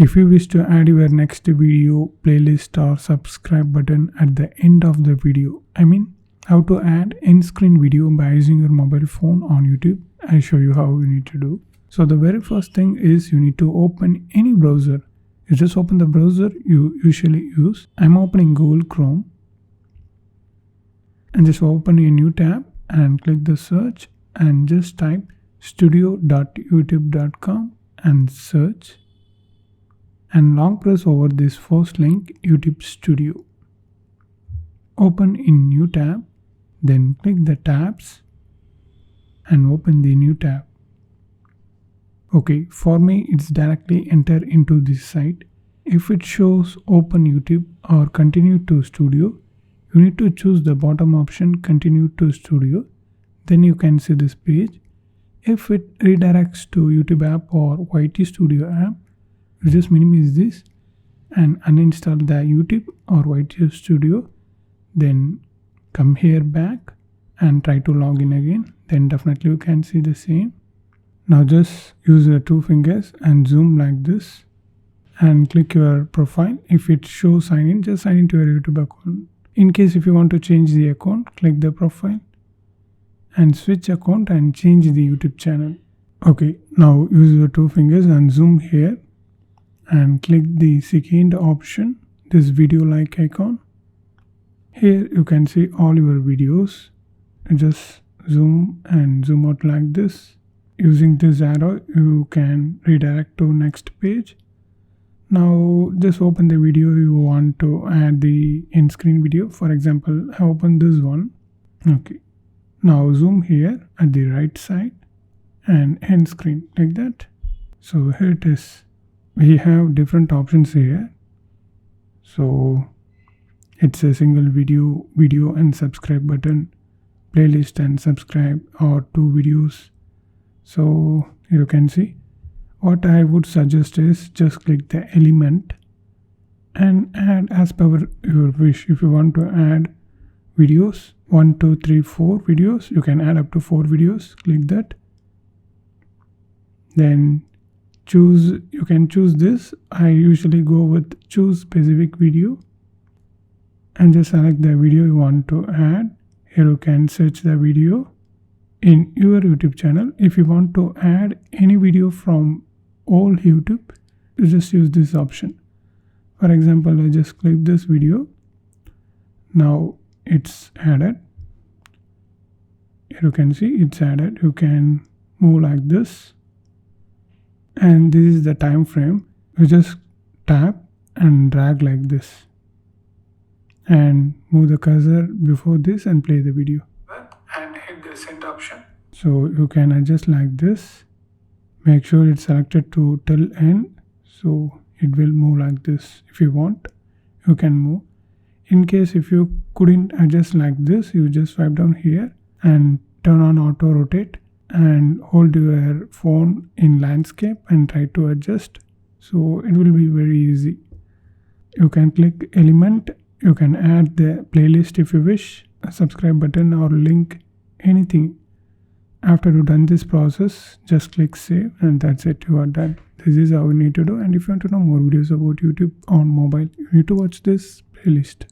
If you wish to add your next video playlist or subscribe button at the end of the video, how to add end screen video by using your mobile phone on YouTube, I'll show you how you need to do. So the very first thing is you need to open any browser. You just open the browser you usually use. I'm opening Google Chrome and just open a new tab and click the search and just type studio.youtube.com and search, and long press over this first link, YouTube Studio. Open in new tab, then click the tabs and open the new tab. Okay, for me it's directly enter into this site. If it shows open YouTube or continue to studio, you need to choose the bottom option, continue to studio. Then you can see this page. If it redirects to YouTube app or YT Studio app, you just minimize this and uninstall the YouTube or YT Studio. Then come here back and try to log in again. Then definitely you can see the same. Now just use the two fingers and zoom like this and click your profile. If it shows sign in, just sign into your YouTube account. In case if you want to change the account, click the profile and switch account and change the YouTube channel. Okay, now use your two fingers and zoom here and click the second option, this video like icon. Here you can see all your videos. Just zoom and zoom out like this. Using this arrow you can redirect to next page. Now just open the video you want to add the end screen video. For example, I open this one. Okay, now zoom here at the right side and end screen like that. So here it is. We have different options here. So it's a single video and subscribe button, playlist and subscribe, or two videos. So here you can see. What I would suggest is just click the element and add as per your wish. If you want to add videos, 1, 2, 3, 4 videos, you can add up to 4 videos. Click that. Then you can choose this. I usually go with choose specific video and just select the video you want to add. Here you can search the video in your YouTube channel. If you want to add any video from all YouTube, you just use this option. For example, I just click this video. Now it's added. Here you can see it's added. You can move like this, and this is the time frame. You just tap and drag like this and move the cursor before this and play the video and hit the send option. So you can adjust like this. Make sure it's selected to till end, so it will move like this. If you want, you can move. In case if you couldn't adjust like this, you just swipe down here and turn on auto rotate and hold your phone in landscape and try to adjust. So it will be very easy. You can click element. You can add the playlist if you wish, a subscribe button or link, anything. After you done this process, just click save and that's it, you are done. This is how you need to do. And if you want to know more videos about YouTube on mobile, you need to watch this playlist.